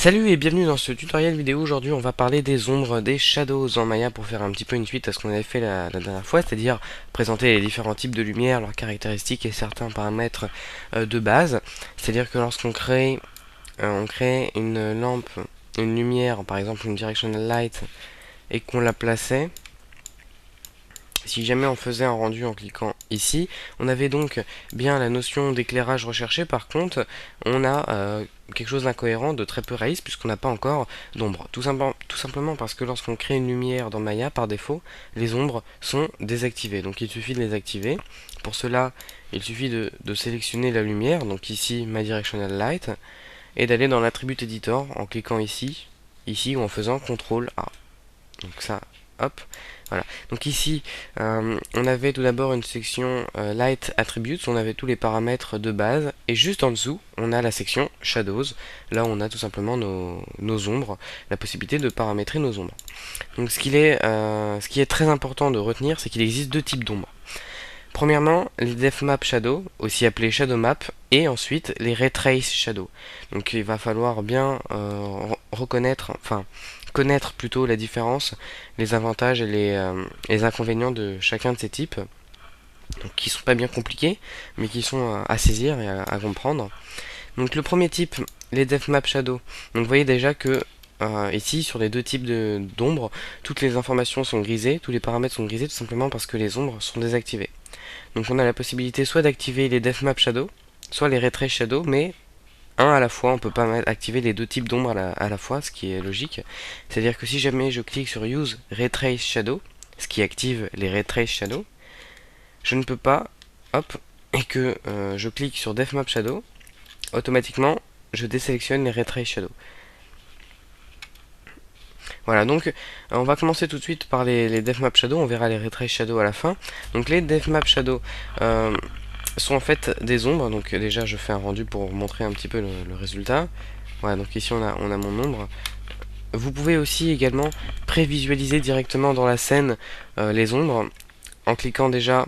Salut et bienvenue dans ce tutoriel vidéo. Aujourd'hui on va parler des ombres, des shadows en Maya pour faire un petit peu une suite à ce qu'on avait fait la dernière fois, c'est-à-dire présenter les différents types de lumière, leurs caractéristiques et certains paramètres de base. C'est-à-dire que lorsqu'on crée, on crée une lampe, une lumière, par exemple une directional light, et qu'on la plaçait, si jamais on faisait un rendu en cliquant ici, on avait donc bien la notion d'éclairage recherché. Par contre, on a quelque chose d'incohérent, de très peu réaliste, puisqu'on n'a pas encore d'ombre. Tout simplement parce que lorsqu'on crée une lumière dans Maya, par défaut, les ombres sont désactivées. Donc il suffit de les activer. Pour cela, il suffit de sélectionner la lumière, donc ici, My Directional Light, et d'aller dans l'attribut editor en cliquant ici ou en faisant CTRL A. Donc ça, hop, voilà. Donc ici, on avait tout d'abord une section Light Attributes, on avait tous les paramètres de base, et juste en dessous, on a la section Shadows. Là, on a tout simplement nos ombres, la possibilité de paramétrer nos ombres. Donc ce qui est très important de retenir, c'est qu'il existe deux types d'ombres. Premièrement, les DefMap Shadow, aussi appelés Shadow Map, et ensuite les Ray Trace Shadow. Donc il va falloir bien reconnaître, enfin connaître plutôt la différence, les avantages et les inconvénients de chacun de ces types, donc, qui sont pas bien compliqués, mais qui sont à saisir et à comprendre. Donc le premier type, les DefMap Shadow. Donc vous voyez déjà que ici, sur les deux types d'ombres, toutes les informations sont grisées, tous les paramètres sont grisés tout simplement parce que les ombres sont désactivées. Donc on a la possibilité soit d'activer les DefMap Shadow, soit les Ray Trace Shadow, mais un à la fois, on peut pas activer les deux types d'ombres à la fois, ce qui est logique. C'est-à-dire que si jamais je clique sur Use Ray Trace Shadow, ce qui active les Ray Trace Shadow, je ne peux pas, hop, et que je clique sur DefMap Shadow, automatiquement je désélectionne les Ray Trace Shadow. Voilà, donc on va commencer tout de suite par les DefMap Shadow, on verra les Ray Trace Shadow à la fin. Donc les DefMap Shadow sont en fait des ombres, donc déjà je fais un rendu pour vous montrer un petit peu le résultat. Voilà, donc ici on a mon ombre. Vous pouvez aussi également prévisualiser directement dans la scène les ombres en cliquant déjà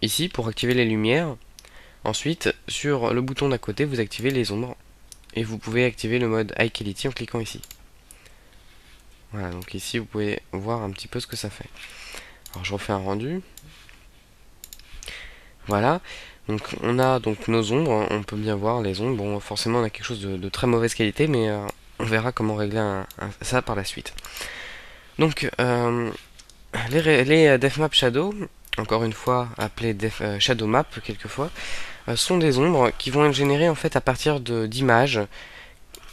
ici pour activer les lumières. Ensuite, sur le bouton d'à côté, vous activez les ombres et vous pouvez activer le mode High Quality en cliquant ici. Voilà, donc ici vous pouvez voir un petit peu ce que ça fait. Alors je refais un rendu. Voilà, donc on a donc nos ombres, on peut bien voir les ombres. Bon, forcément on a quelque chose de très mauvaise qualité, mais on verra comment régler ça par la suite. Donc les DefMap Shadow, encore une fois appelés Shadow Map quelquefois, sont des ombres qui vont être générées en fait à partir d'images.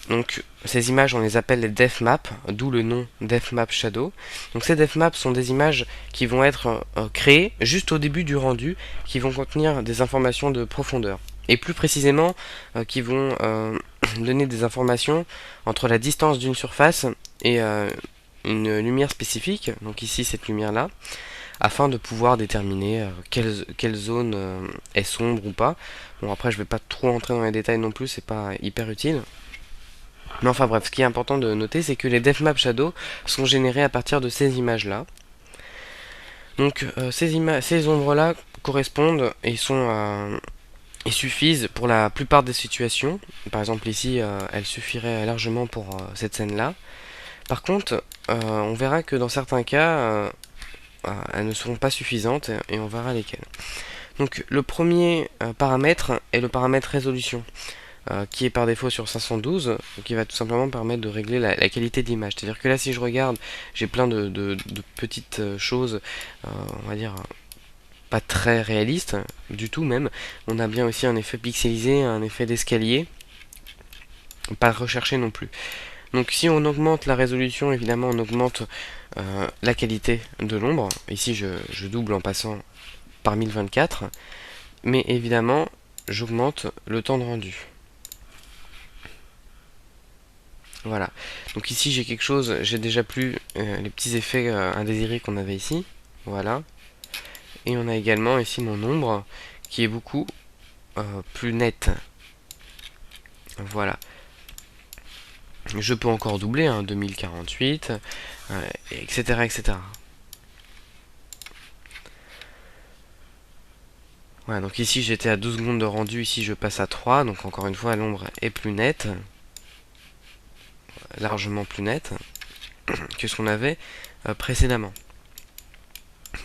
Donc ces images on les appelle les DefMap, d'où le nom DefMap Shadow. Donc ces DefMap sont des images qui vont être créées juste au début du rendu, qui vont contenir des informations de profondeur. Et plus précisément, qui vont donner des informations entre la distance d'une surface et une lumière spécifique, donc ici cette lumière-là, afin de pouvoir déterminer quelle zone est sombre ou pas. Bon après je vais pas trop entrer dans les détails non plus, c'est pas hyper utile. Mais enfin bref, ce qui est important de noter, c'est que les DefMap Shadow sont générés à partir de ces images-là. Donc ces ombres-là correspondent et suffisent pour la plupart des situations. Par exemple ici, elles suffiraient largement pour cette scène-là. Par contre, on verra que dans certains cas, elles ne seront pas suffisantes et on verra lesquelles. Donc le premier paramètre est le paramètre résolution. Qui est par défaut sur 512, qui va tout simplement permettre de régler la qualité de l'image. C'est-à-dire que là, si je regarde, j'ai plein de petites choses, on va dire, pas très réalistes, du tout même. On a bien aussi un effet pixelisé, un effet d'escalier, pas recherché non plus. Donc si on augmente la résolution, évidemment, on augmente la qualité de l'ombre. Ici, je double en passant par 1024, mais évidemment, j'augmente le temps de rendu. Voilà, donc ici j'ai quelque chose, j'ai déjà plus les petits effets indésirés qu'on avait ici, voilà. Et on a également ici mon ombre qui est beaucoup plus nette, voilà. Je peux encore doubler, hein, 2048, etc., etc. Voilà, donc ici j'étais à 12 secondes de rendu, ici je passe à 3, donc encore une fois l'ombre est plus nette. largement plus net que ce qu'on avait précédemment.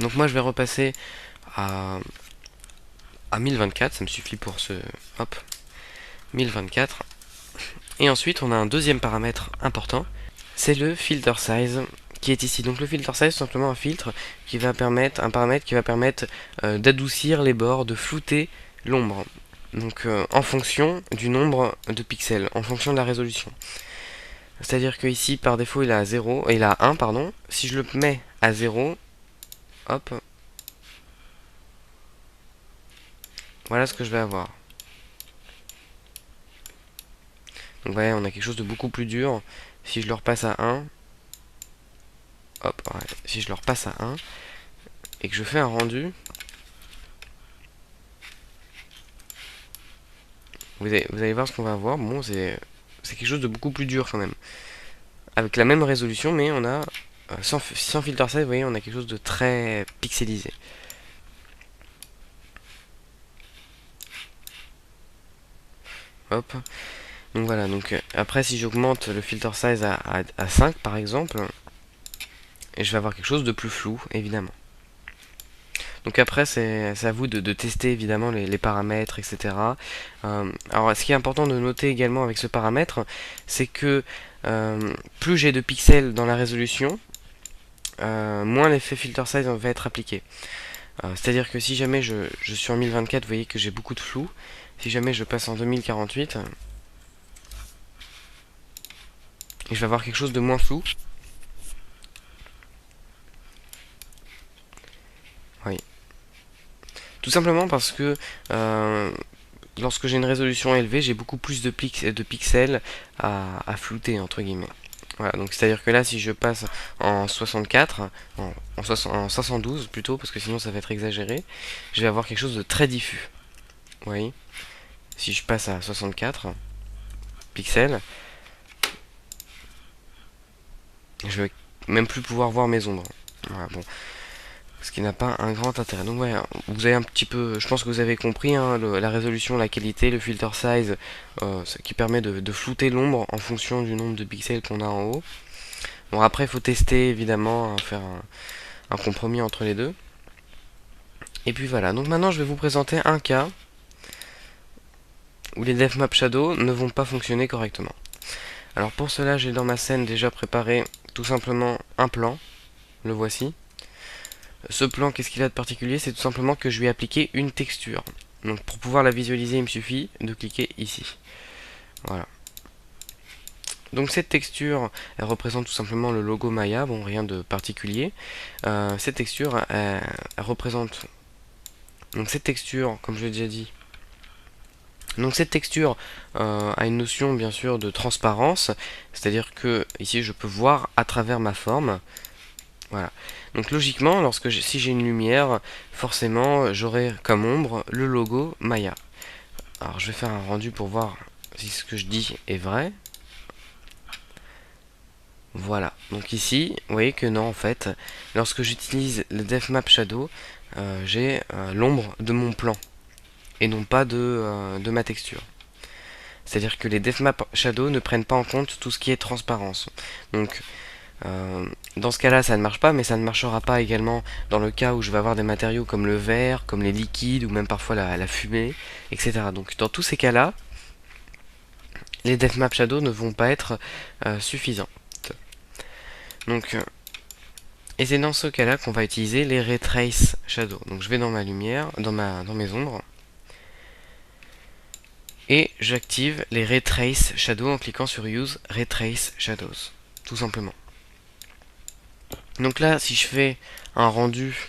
Donc moi je vais repasser à 1024, ça me suffit pour ce... Hop, 1024. Et ensuite on a un deuxième paramètre important, c'est le filter size qui est ici. Donc le filter size, c'est simplement un filtre qui va permettre, un paramètre qui va permettre d'adoucir les bords, de flouter l'ombre. Donc en fonction du nombre de pixels, en fonction de la résolution. C'est-à-dire que ici par défaut il est à 0, il est à 1 pardon. Si je le mets à 0, hop, voilà ce que je vais avoir. Donc vous voyez, on a quelque chose de beaucoup plus dur. Si je le repasse à 1, hop, ouais, si je le repasse à 1 et que je fais un rendu, vous allez voir ce qu'on va avoir. Bon, c'est quelque chose de beaucoup plus dur quand même. Avec la même résolution, mais on a sans filter size, vous voyez, on a quelque chose de très pixelisé. Hop. Donc voilà, donc après si j'augmente le filter size à 5 par exemple, et je vais avoir quelque chose de plus flou, évidemment. Donc après, c'est à vous de tester évidemment les paramètres, etc. Alors, ce qui est important de noter également avec ce paramètre, c'est que plus j'ai de pixels dans la résolution, moins l'effet filter size va être appliqué. C'est-à-dire que si jamais je suis en 1024, vous voyez que j'ai beaucoup de flou. Si jamais je passe en 2048, et je vais avoir quelque chose de moins flou. Oui. Tout simplement parce que lorsque j'ai une résolution élevée, j'ai beaucoup plus de pixels à flouter, entre guillemets. Voilà, donc c'est-à-dire que là, si je passe en 64, en 512 plutôt, parce que sinon ça va être exagéré, je vais avoir quelque chose de très diffus. Vous voyez ? Si je passe à 64 pixels, je vais même plus pouvoir voir mes ombres. Voilà, bon. Ce qui n'a pas un grand intérêt. Donc voilà, vous avez un petit peu, je pense que vous avez compris, hein, la résolution, la qualité, le filter size, qui permet de flouter l'ombre en fonction du nombre de pixels qu'on a en haut. Bon après il faut tester évidemment, hein, faire un compromis entre les deux. Et puis voilà, donc maintenant je vais vous présenter un cas où les DevMap Shadow ne vont pas fonctionner correctement. Alors pour cela j'ai dans ma scène déjà préparé tout simplement un plan, le voici. Ce plan, qu'est-ce qu'il a de particulier? C'est tout simplement que je lui ai appliqué une texture. Donc pour pouvoir la visualiser, il me suffit de cliquer ici. Voilà. Donc cette texture, elle représente tout simplement le logo Maya, bon rien de particulier. Cette texture, elle représente... Donc cette texture, comme je l'ai déjà dit, donc cette texture a une notion bien sûr de transparence, c'est-à-dire que ici je peux voir à travers ma forme. Voilà. Donc logiquement, si j'ai une lumière, forcément j'aurai comme ombre le logo Maya. Alors je vais faire un rendu pour voir si ce que je dis est vrai. Voilà. Donc ici, vous voyez que non en fait, lorsque j'utilise le DevMap Shadow, j'ai l'ombre de mon plan et non pas de ma texture. C'est-à-dire que les DevMap Shadow ne prennent pas en compte tout ce qui est transparence. Donc dans ce cas-là, ça ne marche pas, mais ça ne marchera pas également dans le cas où je vais avoir des matériaux comme le verre, comme les liquides, ou même parfois la fumée, etc. Donc dans tous ces cas-là, les DevMap Shadow ne vont pas être suffisants. Donc, et c'est dans ce cas-là qu'on va utiliser les Ray Trace Shadow. Donc je vais dans ma lumière, dans mes ombres, et j'active les Ray Trace Shadow en cliquant sur Use Ray Trace Shadows, tout simplement. Donc là, si je fais un rendu,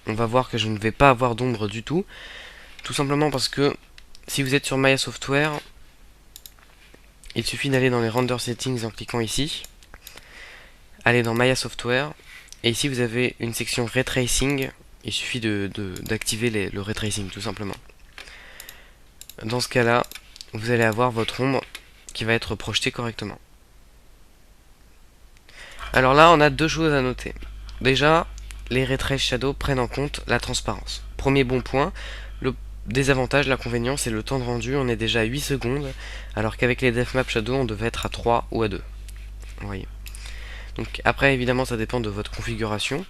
on va voir que je ne vais pas avoir d'ombre du tout. Tout simplement parce que si vous êtes sur Maya Software, il suffit d'aller dans les Render Settings en cliquant ici. Aller dans Maya Software. Et ici vous avez une section Ray Tracing. Il suffit d'activer le Ray Tracing tout simplement. Dans ce cas-là, vous allez avoir votre ombre qui va être projetée correctement. Alors là, on a deux choses à noter. Déjà, les Ray Trace Shadow prennent en compte la transparence. Premier bon point, le désavantage, l'inconvénient, c'est le temps de rendu. On est déjà à 8 secondes, alors qu'avec les DevMap Shadow, on devait être à 3 ou à 2. Vous voyez. Donc après évidemment ça dépend de votre configuration.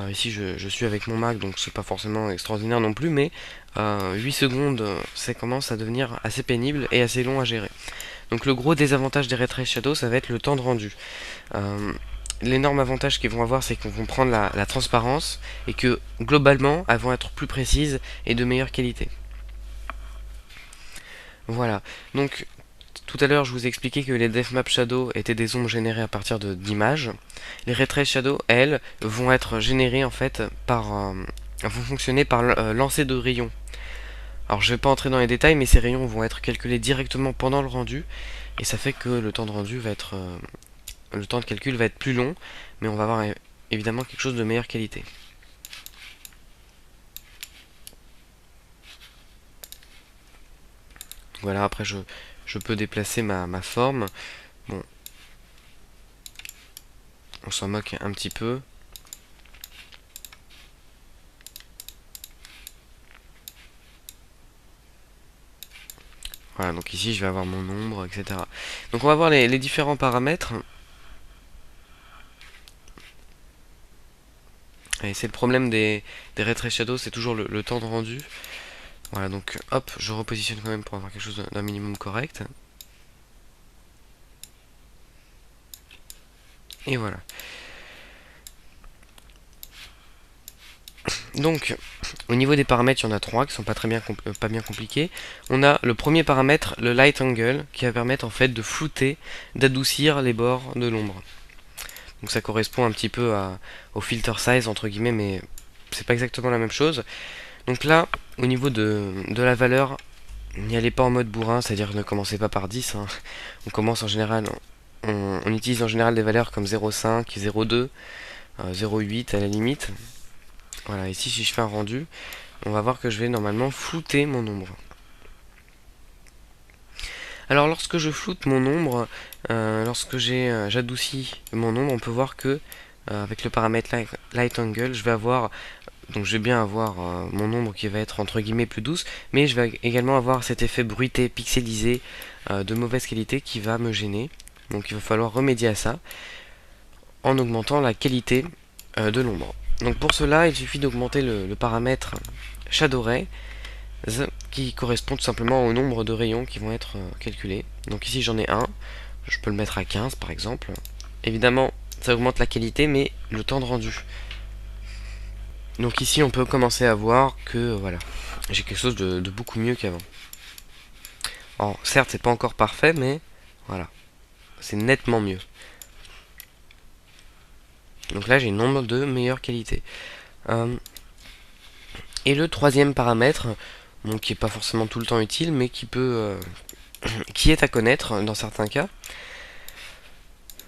Ici je suis avec mon Mac, donc c'est pas forcément extraordinaire non plus, mais 8 secondes ça commence à devenir assez pénible et assez long à gérer. Donc le gros désavantage des Ray Trace Shadow, ça va être le temps de rendu. L'énorme avantage qu'ils vont avoir, c'est qu'ils vont prendre la transparence et que globalement elles vont être plus précises et de meilleure qualité. Voilà, donc tout à l'heure je vous ai expliqué que les DevMap Shadow étaient des ombres générées à partir d'images. Les Ray Trace Shadow, elles, vont être générées en fait par... vont fonctionner par lancer de rayons. Alors je vais pas entrer dans les détails, mais ces rayons vont être calculés directement pendant le rendu, et ça fait que le temps de rendu va être... le temps de calcul va être plus long, mais on va avoir évidemment quelque chose de meilleure qualité. Voilà, après je peux déplacer ma forme. Bon, on s'en moque un petit peu. Voilà, donc ici je vais avoir mon ombre, etc. Donc on va voir les différents paramètres. Et c'est le problème des Ray Trace Shadow, c'est toujours le temps de rendu. Voilà, donc hop, je repositionne quand même pour avoir quelque chose d'un minimum correct. Et voilà. Donc, au niveau des paramètres, il y en a trois qui sont pas très bien, pas bien compliqués. On a le premier paramètre, le light angle, qui va permettre en fait de flouter, d'adoucir les bords de l'ombre. Donc ça correspond un petit peu au filter size entre guillemets, mais c'est pas exactement la même chose. Donc là, au niveau de la valeur, n'y allez pas en mode bourrin, c'est-à-dire ne commencez pas par 10. Hein. On commence en général, on utilise en général des valeurs comme 0,5, 0,2, 0,8 à la limite. Voilà, ici si je fais un rendu, on va voir que je vais normalement flouter mon ombre. Alors lorsque je floute mon ombre, lorsque j'adoucis mon ombre, on peut voir que avec le paramètre light angle, je vais avoir, donc je vais bien avoir mon ombre qui va être entre guillemets plus douce, mais je vais également avoir cet effet bruité, pixelisé, de mauvaise qualité qui va me gêner. Donc il va falloir remédier à ça en augmentant la qualité de l'ombre. Donc pour cela, il suffit d'augmenter le paramètre Shadow Ray qui correspond tout simplement au nombre de rayons qui vont être calculés. Donc ici j'en ai un, je peux le mettre à 15 par exemple. Évidemment, ça augmente la qualité, mais le temps de rendu. Donc ici on peut commencer à voir que voilà, j'ai quelque chose de beaucoup mieux qu'avant. Alors certes c'est pas encore parfait, mais voilà, c'est nettement mieux. Donc là j'ai une ombre de meilleure qualité. Et le troisième paramètre, donc qui n'est pas forcément tout le temps utile, mais qui peut, qui est à connaître dans certains cas.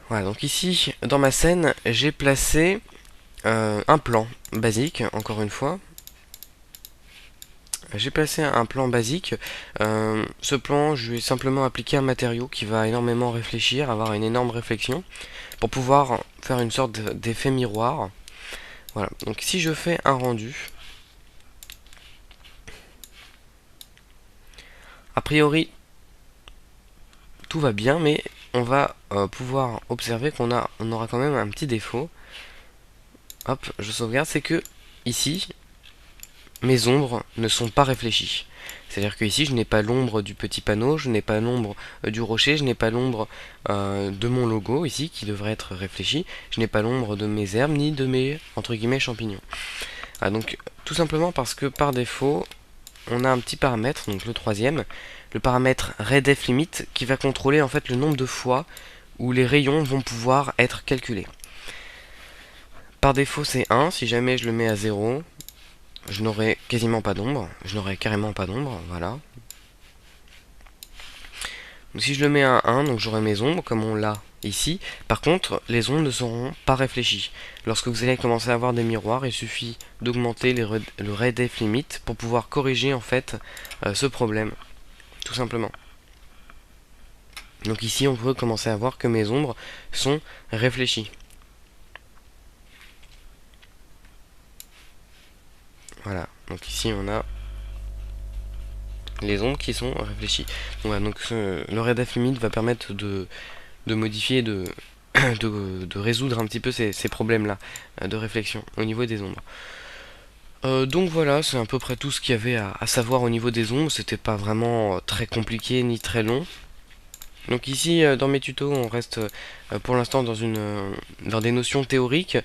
Voilà, donc ici dans ma scène j'ai placé un plan basique, encore une fois. J'ai placé un plan basique. Ce plan, je vais simplement appliquer un matériau qui va énormément réfléchir, avoir une énorme réflexion, pour pouvoir faire une sorte d'effet miroir. Voilà, donc si je fais un rendu, a priori, tout va bien, mais on va pouvoir observer qu'on aura quand même un petit défaut. Hop, je sauvegarde, c'est que ici, mes ombres ne sont pas réfléchies. C'est-à-dire que ici, je n'ai pas l'ombre du petit panneau, je n'ai pas l'ombre du rocher, je n'ai pas l'ombre de mon logo ici, qui devrait être réfléchi, je n'ai pas l'ombre de mes herbes, ni de mes, entre guillemets, champignons. Ah, donc, tout simplement parce que par défaut, on a un petit paramètre, donc le troisième, le paramètre RayDef Limit, qui va contrôler en fait le nombre de fois où les rayons vont pouvoir être calculés. Par défaut, c'est 1, si jamais je le mets à 0, je n'aurai quasiment pas d'ombre, je n'aurai carrément pas d'ombre, voilà. Donc si je le mets à 1, donc j'aurai mes ombres comme on l'a ici. Par contre, les ombres ne seront pas réfléchies. Lorsque vous allez commencer à avoir des miroirs, il suffit d'augmenter le RayDef Limit pour pouvoir corriger en fait ce problème, tout simplement. Donc ici, on peut commencer à voir que mes ombres sont réfléchies. Voilà, donc ici on a les ombres qui sont réfléchies. Voilà, donc le RayDef Limit va permettre de modifier, de de résoudre un petit peu ces problèmes-là de réflexion au niveau des ombres. Donc voilà, c'est à peu près tout ce qu'il y avait à savoir au niveau des ombres. C'était pas vraiment très compliqué ni très long. Donc ici, dans mes tutos, on reste pour l'instant dans des notions théoriques.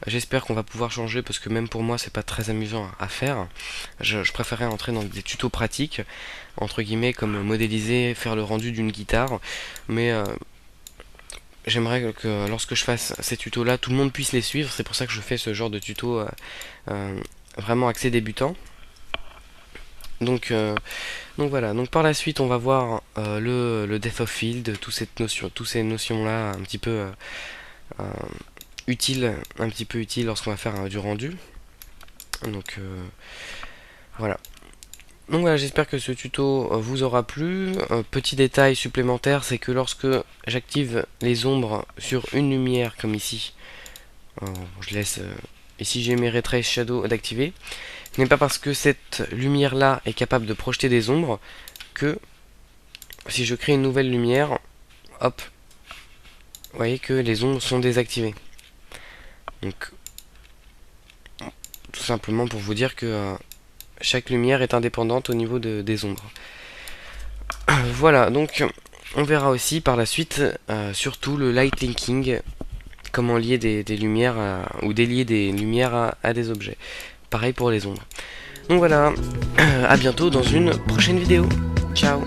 J'espère qu'on va pouvoir changer parce que même pour moi, c'est pas très amusant à faire. Je préférais entrer dans des tutos pratiques, entre guillemets, comme modéliser, faire le rendu d'une guitare. Mais j'aimerais que lorsque je fasse ces tutos-là, tout le monde puisse les suivre. C'est pour ça que je fais ce genre de tuto vraiment axé débutant. Donc voilà, donc par la suite on va voir le depth of field, toutes ces notions là un petit peu euh, utiles lorsqu'on va faire du rendu. Donc voilà. Donc voilà, j'espère que ce tuto vous aura plu. Petit détail supplémentaire, c'est que lorsque j'active les ombres sur une lumière comme ici, je laisse ici j'ai mes ray trace shadow d'activer. Ce n'est pas parce que cette lumière là est capable de projeter des ombres que si je crée une nouvelle lumière, hop, vous voyez que les ombres sont désactivées. Donc tout simplement pour vous dire que chaque lumière est indépendante au niveau des ombres. Voilà, donc on verra aussi par la suite surtout le light linking, comment lier des lumières ou délier des lumières à des objets. Pareil pour les ombres. Donc voilà, à bientôt dans une prochaine vidéo. Ciao.